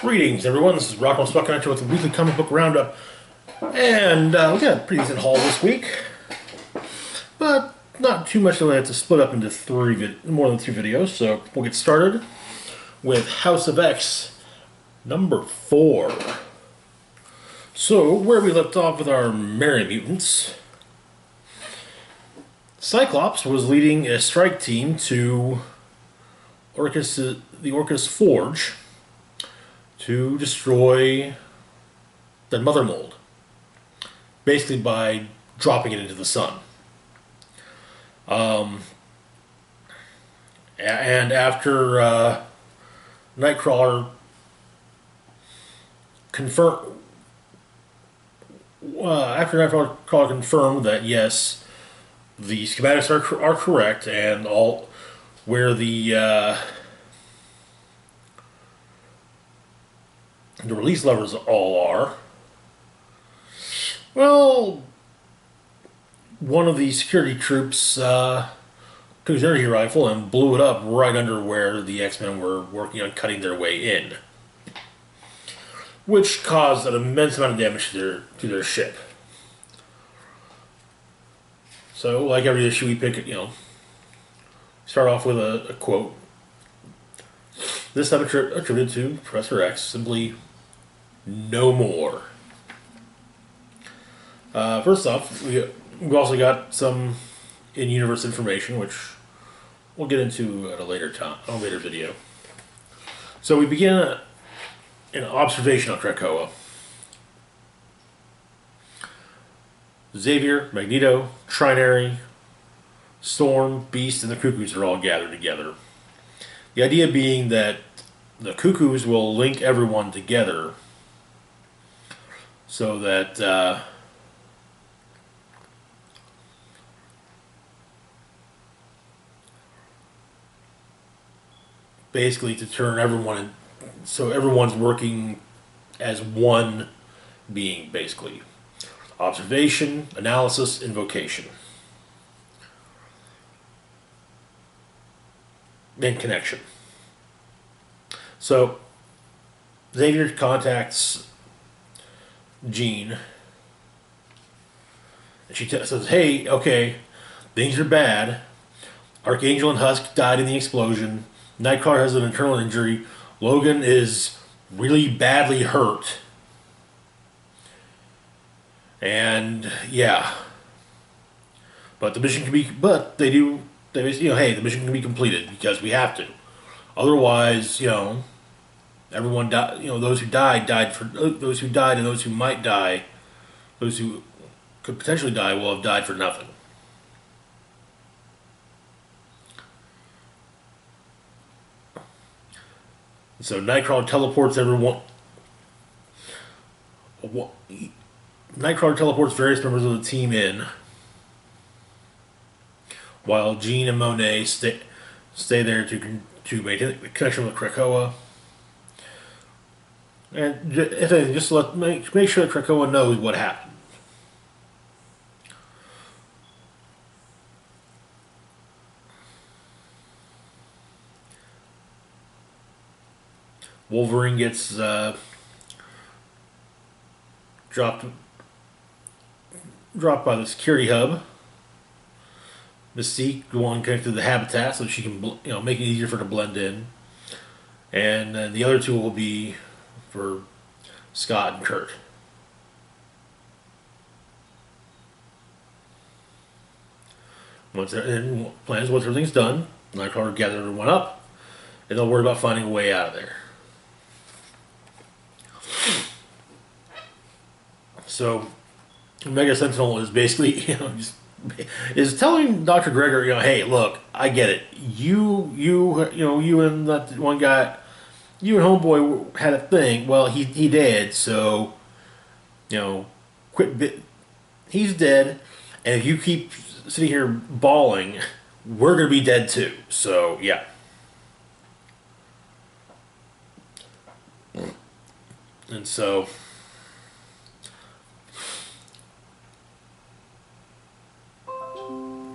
Greetings, everyone. This is Rockwell Stuck Connection with the weekly comic book roundup, and we got a pretty decent haul this week, but not too much. That to split up into more than three videos. So we'll get started with House of X number 4. So where we left off with our Merry Mutants, Cyclops was leading a strike team to the Orcus Forge to destroy the mother mold, basically by dropping it into the sun. And after Nightcrawler confirmed that yes, the schematics are correct, and all where the release levers all are. Well, one of the security troops took his energy rifle and blew it up right under where the X-Men were working on cutting their way in, which caused an immense amount of damage to their ship. So, like every issue, we pick, start off with a quote. This time attributed to Professor X, simply, no more. First off, we also got some in-universe information, which we'll get into at a later video. So we begin an observation on Krakoa. Xavier, Magneto, Trinary, Storm, Beast, and the Cuckoos are all gathered together. The idea being that the Cuckoos will link everyone together so that basically to turn everyone so everyone's working as one being, basically. Observation, analysis, invocation. And connection. So Xavier contacts Jean, and she says, "Hey, okay, things are bad. Archangel and Husk died in the explosion. Nightcrawler has an internal injury. Logan is really badly hurt. And yeah, but the mission can be. But they hey, the mission can be completed because we have to. Otherwise, everyone died. Those who died those who died, and those who might die, those who could potentially die, will have died for nothing." So Nightcrawler teleports everyone. Nightcrawler teleports various members of the team in, while Jean and Monet stay there to maintain the connection with Krakoa. And if anything, just make sure that Krakoa knows what happened. Wolverine gets dropped by the security hub. Mystique, the one connected to the habitat, so she can make it easier for her to blend in. And the other two will be for Scott and Kurt. Once everything's done, Nightcrawler gathers everyone up, and they'll worry about finding a way out of there. So, Mega Sentinel is basically, is telling Dr. Gregor, hey, look, I get it. You and that one guy, you and Homeboy had a thing. Well, he did. So, he's dead. And if you keep sitting here bawling, we're gonna be dead too. So, yeah. And so,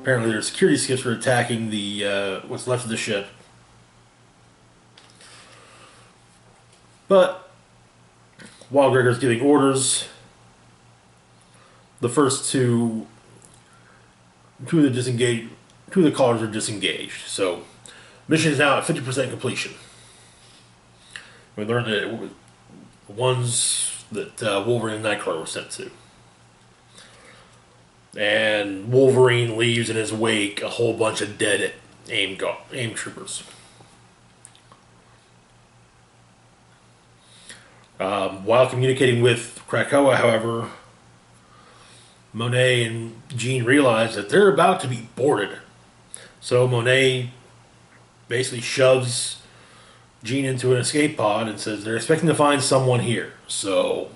apparently their security skips were attacking the what's left of the ship. But while Gregor's giving orders, the first two of the callers are disengaged. So, mission is now at 50% completion. We learned that it was the ones that Wolverine and Nightcrawler were sent to. And Wolverine leaves in his wake a whole bunch of dead AIM troopers. While communicating with Krakoa, however, Monet and Jean realize that they're about to be boarded. So Monet basically shoves Jean into an escape pod and says they're expecting to find someone here. So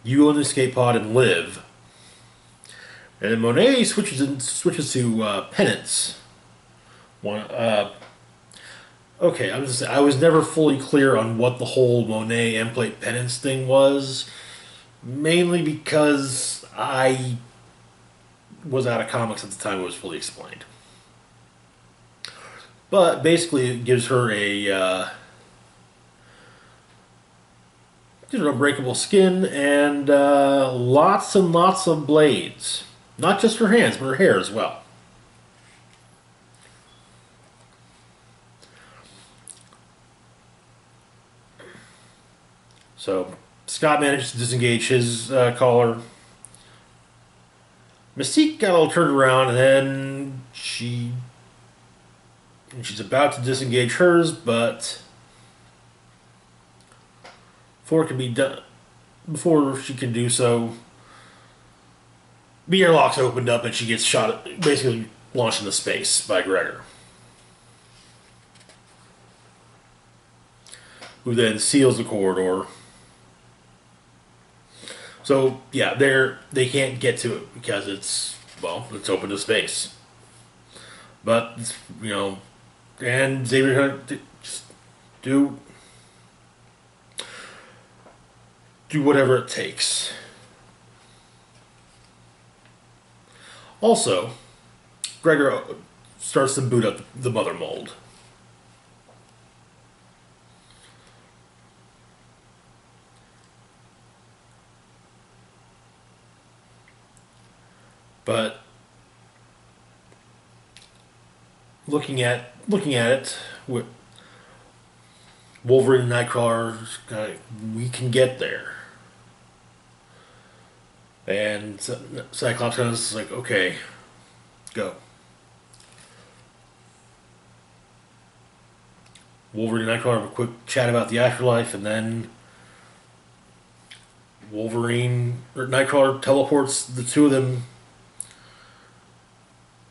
you go in the escape pod and live. And then Monet switches to penance. Okay, I'm just saying, I was never fully clear on what the whole Monet Emplate penance thing was. Mainly because I was out of comics at the time it was fully explained. But basically it gives her unbreakable skin and lots and lots of blades. Not just her hands, but her hair as well. So Scott manages to disengage his collar. Mystique got all turned around, and then she's about to disengage hers, but before she can do so, the airlock's opened up and she gets shot, basically launched into space by Gregor, who then seals the corridor. So yeah, they can't get to it because it's open to space. But and Xavier just do whatever it takes. Also, Gregor starts to boot up the mother mold. But looking at it, Wolverine and Nightcrawler, we can get there. And Cyclops kind of is like, okay, go. Wolverine and Nightcrawler have a quick chat about the afterlife, and then Nightcrawler teleports the two of them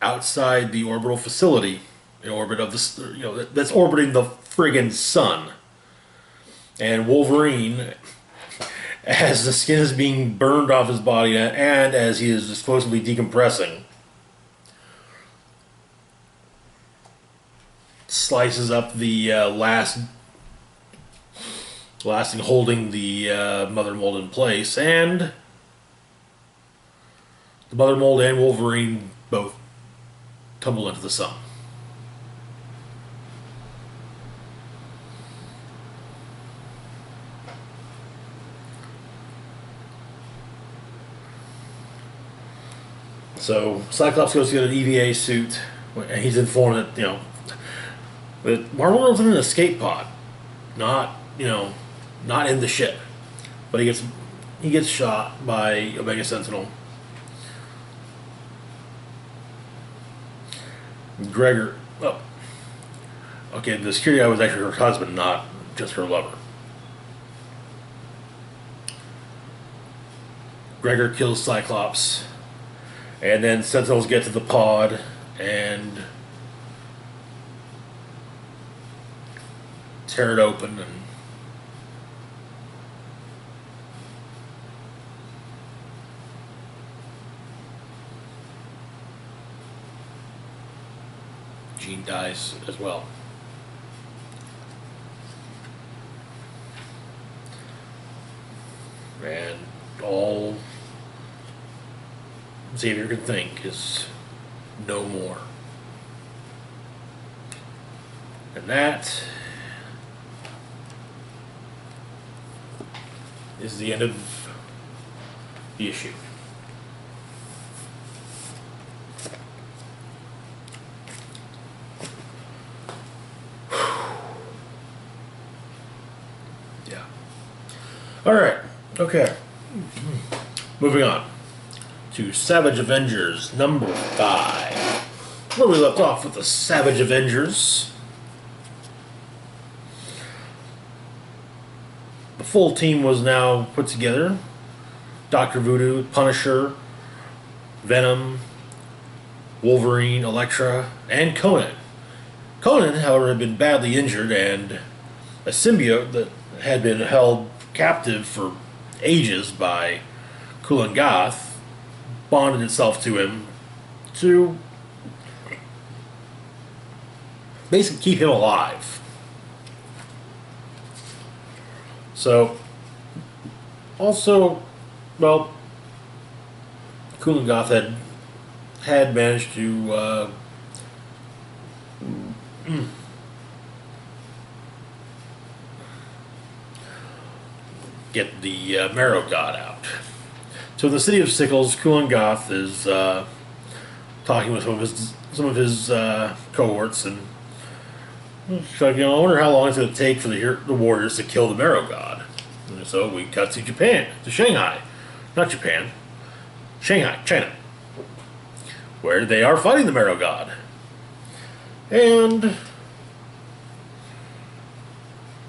outside the orbital facility, in orbit of that's orbiting the friggin' sun. And Wolverine, as the skin is being burned off his body and as he is explosively decompressing, slices up the last thing holding the mother mold in place, and the mother mold and Wolverine both tumble into the sun. So Cyclops goes to get an EVA suit, and he's informed that that Marvel was in an escape pod, not in the ship, but he gets shot by Omega Sentinel. Gregor, the security guy was actually her husband, not just her lover. Gregor kills Cyclops, and then Sentinels get to the pod and tear it open, and Jean dies as well. And all Xavier can think is no more. And that is the end of the issue. Yeah. Alright, okay. Moving on to Savage Avengers number 5. Where we left off with the Savage Avengers. The full team was now put together. Dr. Voodoo, Punisher, Venom, Wolverine, Elektra, and Conan. Conan, however, had been badly injured, and a symbiote that had been held captive for ages by Kulan Gath bonded itself to him to basically keep him alive. So, also, well, Kulan Gath had managed to get the Marrow God out. So in the city of Sickles, Kulan Gath is talking with some of his cohorts, and so, I wonder how long it's going to take for the warriors to kill the Marrow God. And so we cut to Japan, to Shanghai, not Japan, Shanghai, China, where they are fighting the Marrow God, and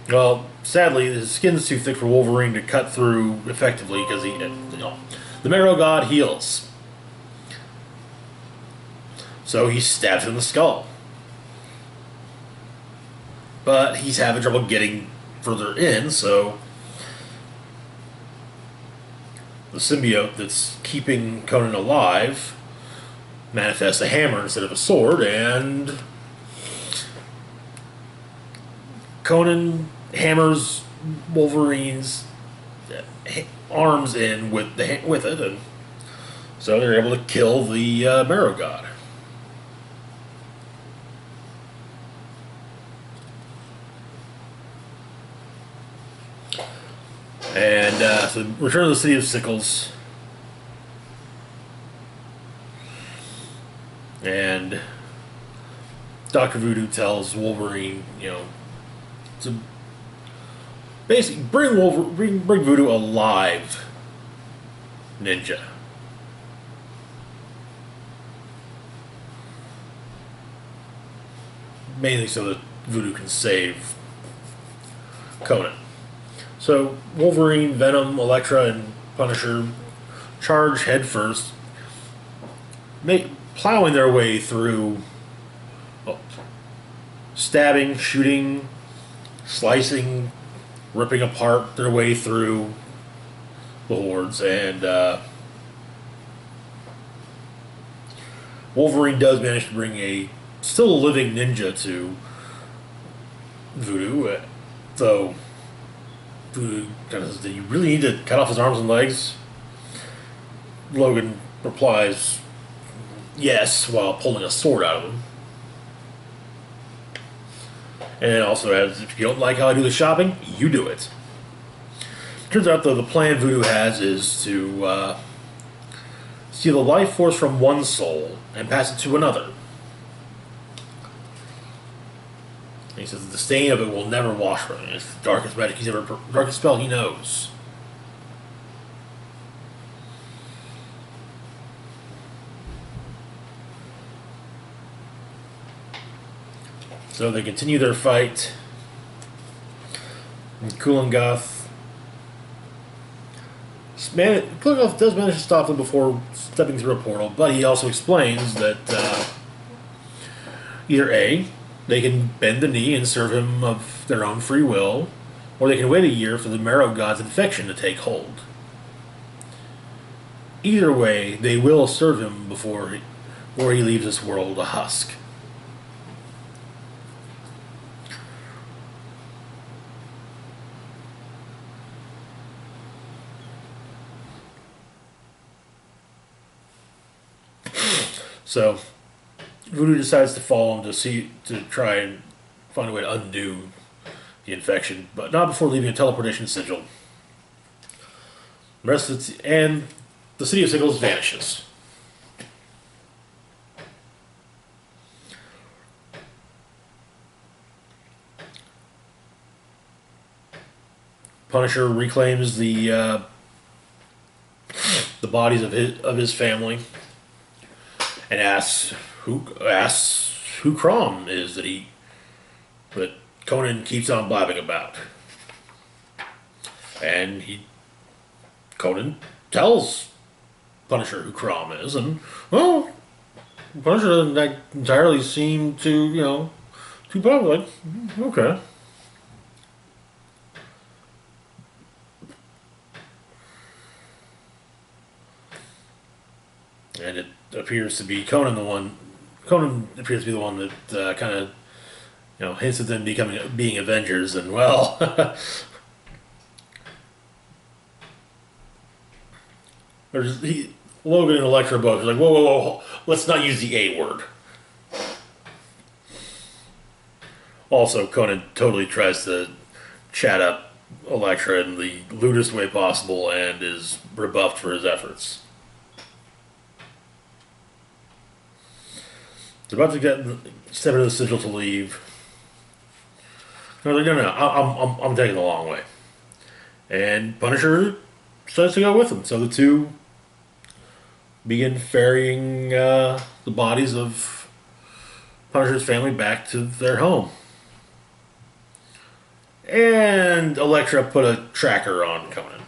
well, sadly, his skin's too thick for Wolverine to cut through effectively because the Marrow God heals. So he stabs him in the skull. But he's having trouble getting further in, so the symbiote that's keeping Conan alive manifests a hammer instead of a sword, and Conan hammers Wolverine's arms in with it, and so they're able to kill the Marrow God. And so return to the city of Sickles, and Dr. Voodoo tells Wolverine, to basically bring Voodoo a live ninja. Mainly so that Voodoo can save Conan. So Wolverine, Venom, Elektra, and Punisher charge headfirst, plowing their way through, stabbing, shooting, slicing, ripping apart their way through the hordes, and Wolverine does manage to bring a still living ninja to Voodoo, so Voodoo kind of says, "Do you really need to cut off his arms and legs?" Logan replies, "Yes," while pulling a sword out of him. And it also adds, "If you don't like how I do the shopping, you do it." Turns out, though, the plan Voodoo has is to steal the life force from one soul and pass it to another. And he says the stain of it will never wash from him. It's the darkest magic darkest spell he knows. So they continue their fight. And Kulan Gath does manage to stop them before stepping through a portal, but he also explains that either A, they can bend the knee and serve him of their own free will, or they can wait a year for the Marrow God's infection to take hold. Either way, they will serve him before he leaves this world a husk. So Voodoo decides to follow him to try and find a way to undo the infection, but not before leaving a teleportation sigil And the city of Signals vanishes. Punisher reclaims the bodies of his family and asks who Crom is that Conan keeps on blabbing about. And Conan tells Punisher who Crom is, and well, Punisher doesn't entirely seem to too public. Okay. And it appears to be Conan the one. Conan appears to be the one that kind of hints at them being Avengers, and well, Logan and Elektra both are like, whoa, whoa, whoa, let's not use the A word. Also, Conan totally tries to chat up Elektra in the lewdest way possible and is rebuffed for his efforts. They're about to step into the sigil to leave. They're like, no, I'm taking the long way. And Punisher decides to go with them. So the two begin ferrying the bodies of Punisher's family back to their home. And Elektra put a tracker on Conan.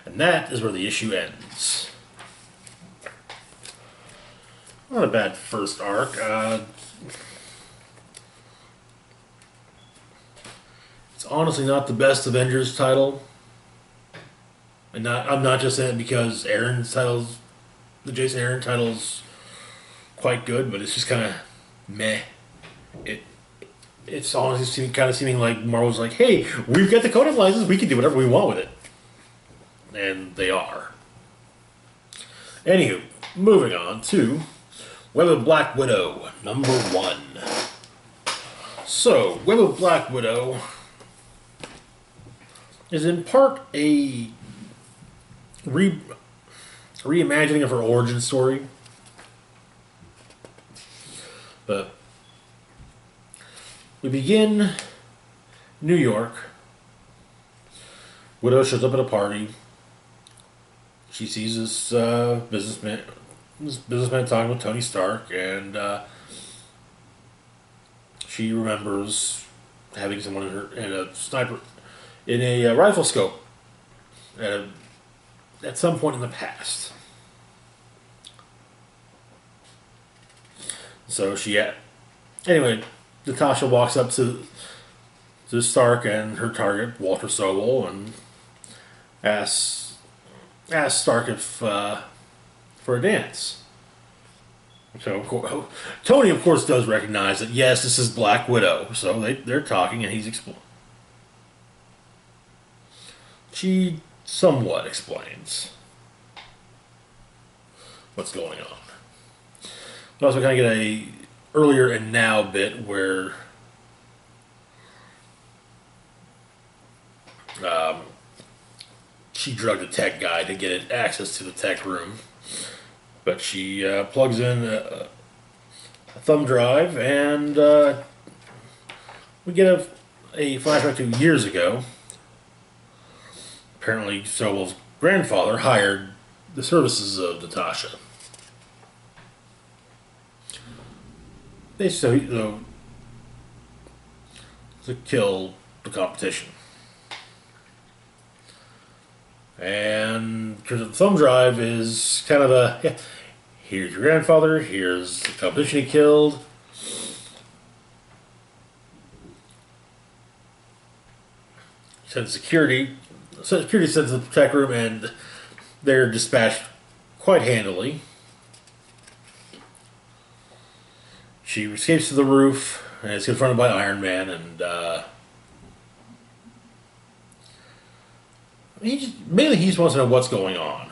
And that is where the issue ends. Not a bad first arc. It's honestly not the best Avengers title. And I'm not just saying it because the Jason Aaron title's quite good, but it's just kind of meh. It's honestly kind of seeming like Marvel's like, hey, we've got the Conan license, we can do whatever we want with it. And they are. Anywho, moving on to Web of Black Widow, number 1. So, Web of Black Widow is in part a reimagining of her origin story. But we begin New York. Widow shows up at a party. She sees this businessman talking with Tony Stark, and she remembers having someone in a rifle scope at some point in the past. So anyway, Natasha walks up to Stark and her target, Walter Sobel, and asks Stark if for a dance. So Tony, of course, does recognize that yes, this is Black Widow. So they're talking, and he's explaining. She somewhat explains what's going on. We also kind of get a earlier and now bit where she drugged a tech guy to get access to the tech room, but she plugs in a thumb drive, and we get a flashback to years ago. Apparently, Sobel's grandfather hired the services of Natasha. To kill the competition. And because the thumb drive is kind of here's your grandfather, here's the competition he killed. Security sends to the tech room, and they're dispatched quite handily. She escapes to the roof and is confronted by Iron Man, and he just wants to know what's going on.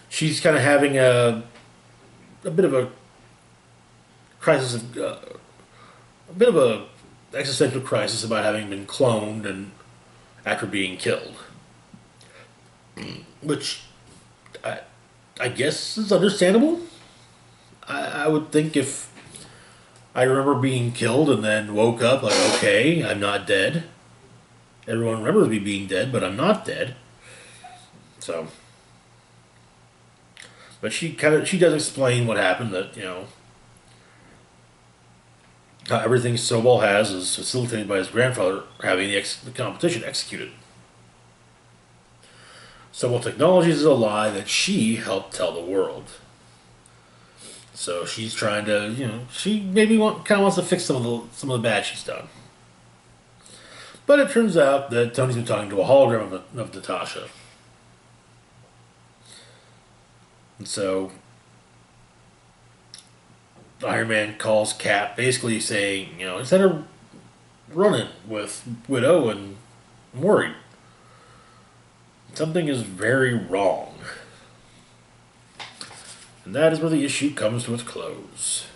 She's kind of having a bit of a crisis of a bit of a existential crisis about having been cloned and after being killed, which I, I guess is understandable. I would think if I remember being killed and then woke up like, okay, I'm not dead. Everyone remembers me being dead, but I'm not dead. So, but she does explain what happened. That everything Sobol has is facilitated by his grandfather having the competition executed. Sobol Technologies is a lie that she helped tell the world. So she's trying to, she maybe kind of wants to fix some of the bad she's done. But it turns out that Tony's been talking to a hologram of Natasha. And so Iron Man calls Cap, basically saying, instead of running with Widow and I'm worried, something is very wrong. And that is where the issue comes to its close.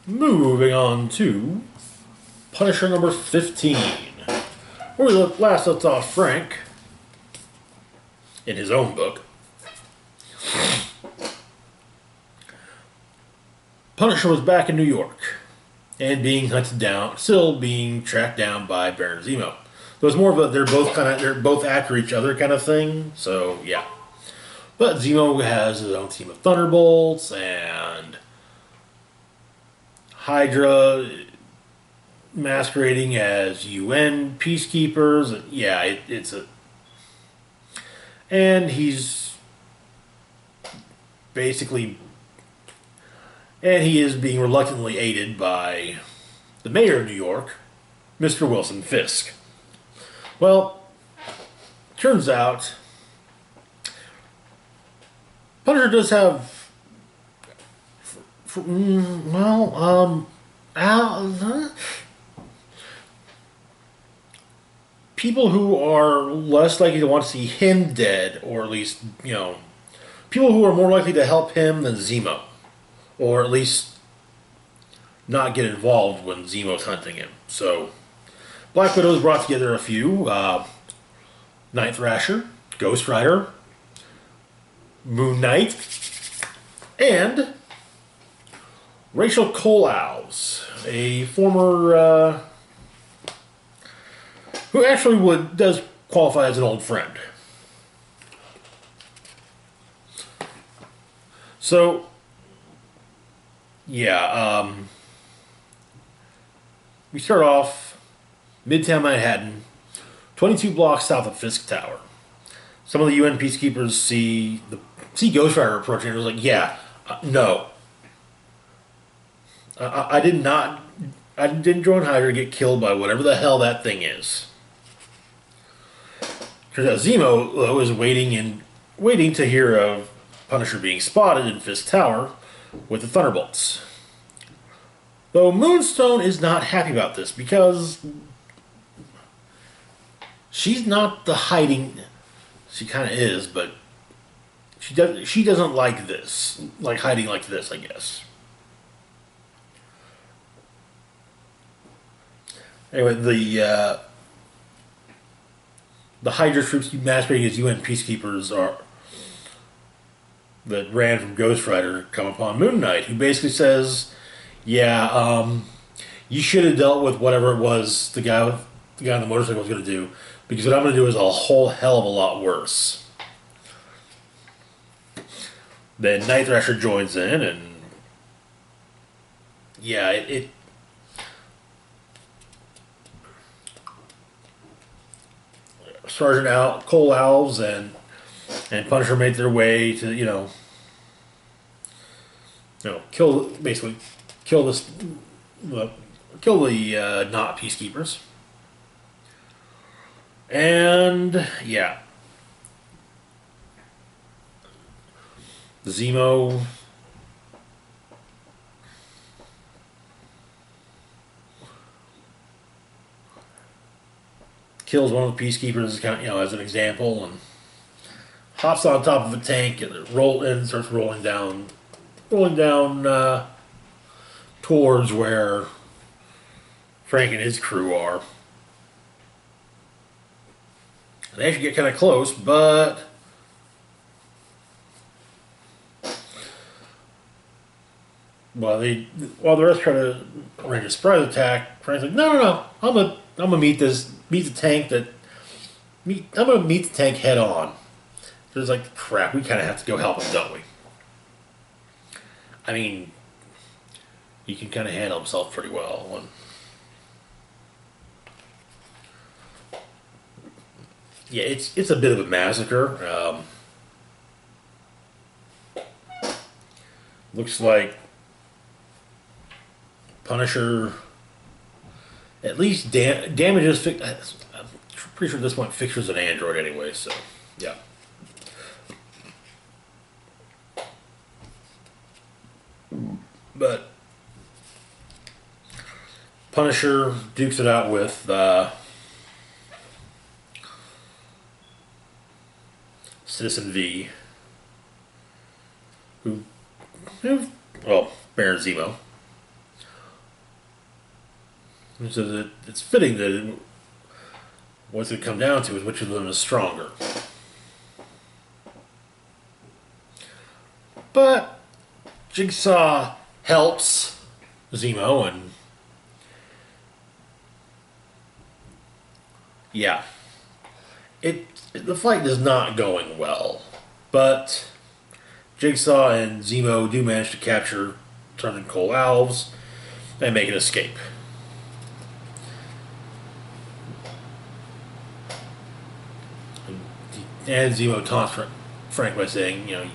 Moving on to Punisher number 15. Where we last left off Frank, in his own book. Punisher was back in New York and being hunted down, still being tracked down by Baron Zemo. So it's more of a they're both after each other kind of thing. So yeah, but Zemo has his own team of Thunderbolts and Hydra masquerading as UN peacekeepers. Yeah, and he's basically, and he is being reluctantly aided by the mayor of New York, Mr. Wilson Fisk. Well, turns out Punisher does have, people who are less likely to want to see him dead, or at least, people who are more likely to help him than Zemo, or at least not get involved when Zemo's hunting him. So, Black Widow's brought together a few: Night Thrasher, Ghost Rider, Moon Knight, and Rachel Colehouse, a former who actually does qualify as an old friend. So, yeah, we start off Midtown Manhattan, 22 blocks south of Fisk Tower. Some of the UN peacekeepers see Ghost Rider approaching and was like, "Yeah, no, I did not. I didn't join Hydra to get killed by whatever the hell that thing is." Turns out Zemo, though, is waiting to hear of Punisher being spotted in Fisk Tower with the Thunderbolts. Though Moonstone is not happy about this because she's not the hiding. She kind of is, but she doesn't like this, like hiding like this, I guess. Anyway, the Hydra troops masquerading as UN peacekeepers that ran from Ghost Rider come upon Moon Knight, who basically says, "Yeah, you should have dealt with whatever it was the guy on the motorcycle was going to do, because what I'm going to do is a whole hell of a lot worse." Then Night Thrasher joins in, and yeah, it Sergeant Cole Alves and Punisher made their way to basically kill this kill the not peacekeepers, and yeah, Zemo kills one of the peacekeepers, as an example, and hops on top of a tank and starts rolling down towards where Frank and his crew are. They actually get kind of close, but while the rest try to arrange a surprise attack, Frank's like, no, I'm gonna meet the tank head on. So it's like, crap, we kind of have to go help him, don't we? I mean, he can kind of handle himself pretty well. Yeah, it's a bit of a massacre. Looks like Punisher at least damages. I'm pretty sure at this point Fixer's an android anyway, so yeah. But Punisher dukes it out with Citizen V, Baron Zemo. So that it's fitting that what's it come down to is which of them is stronger. But Jigsaw helps Zemo, and yeah, the fight is not going well, but Jigsaw and Zemo do manage to capture Sergeant Cole Alves and make an escape. And Zemo taunts Frank by saying, you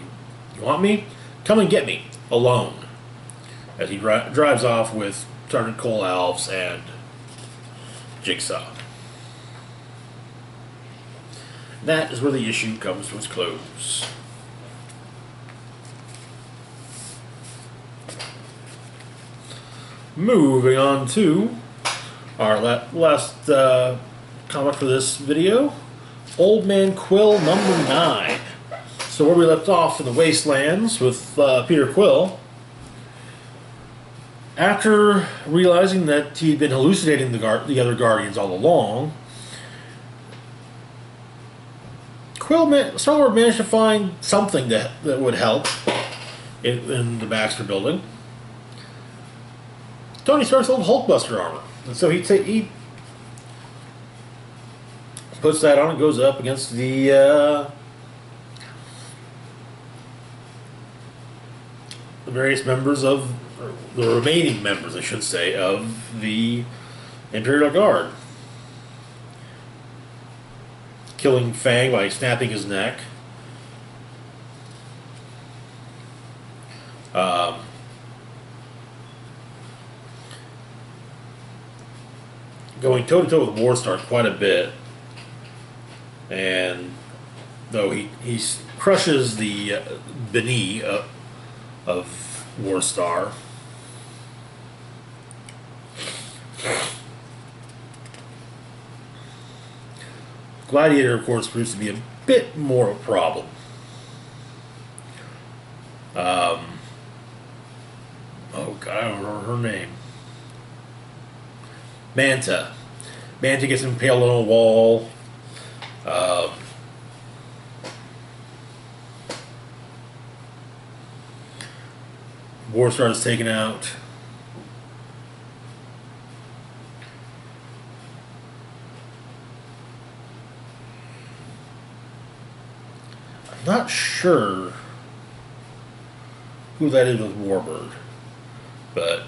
want me? Come and get me, alone. As he drives off with Sergeant Cole Alves and Jigsaw. That is where the issue comes to its close. Moving on to our last comic for this video, Old Man Quill #9. So where we left off in the Wastelands with Peter Quill, after realizing that he'd been hallucinating the other Guardians all along, Star-Lord managed to find something that would help in the Baxter building. Tony Stark's old Hulkbuster armor, and so he puts that on and goes up against the various members of, or the remaining members, I should say, of the Imperial Guard. Killing Fang by snapping his neck. Going toe-to-toe with Warstar quite a bit. And though he crushes the B'ni of Warstar. Gladiator, of course, proves to be a bit more of a problem. Oh God, I don't remember her name. Manta. Manta gets impaled on a wall. Warstar is taken out. I'm not sure who that is with Warbird, but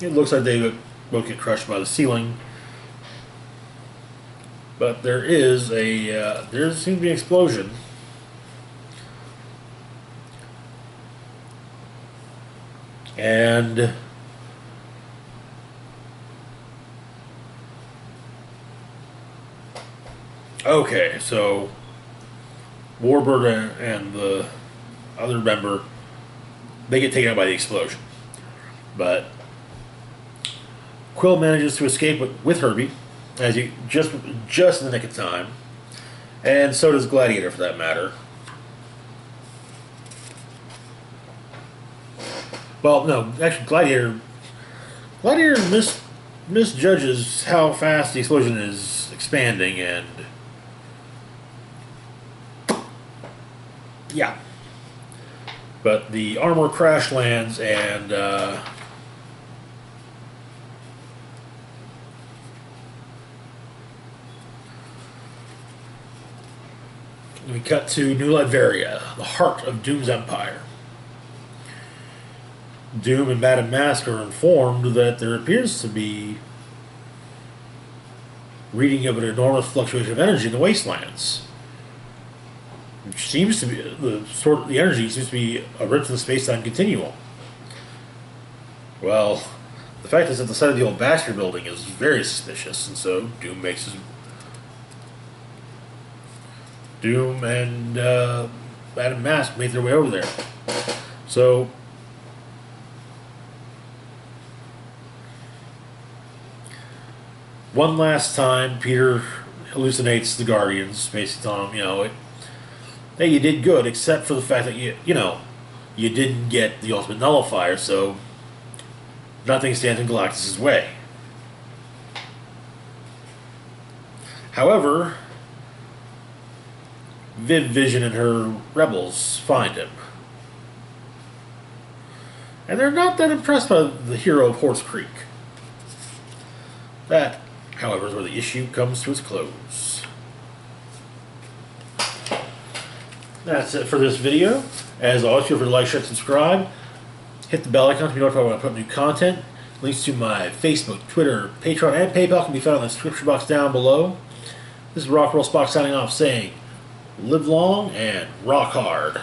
it looks like they both get crushed by the ceiling. But there seems to be an explosion. And okay, so Warbird and the other member, they get taken out by the explosion. But Quill manages to escape with Herbie, as he just in the nick of time, And so does Gladiator, for that matter. Well, no, actually, Gladiator misjudges how fast the explosion is expanding, and yeah. But the armor crash lands, and we cut to New Latveria, the heart of Doom's empire. Doom and Madame Mask are informed that there appears to be reading of an enormous fluctuation of energy in the wastelands, which seems to be the energy seems to be a rip from the space-time continuum. Well, the fact is that the site of the old Baxter building is very suspicious, and so Doom and Madame Mask made their way over there. So one last time, Peter hallucinates the Guardians, basically telling them, hey, you did good, except for the fact that you didn't get the ultimate nullifier, so nothing stands in Galactus' way. However, Vision and her rebels find him. And they're not that impressed by the hero of Horse Creek. That, however, is where the issue comes to its close. That's it for this video. As always, feel free to like, share, subscribe. Hit the bell icon to be notified when I put new content. Links to my Facebook, Twitter, Patreon, and PayPal can be found in the description box down below. This is Rock Roll Spock signing off saying, live long and rock hard.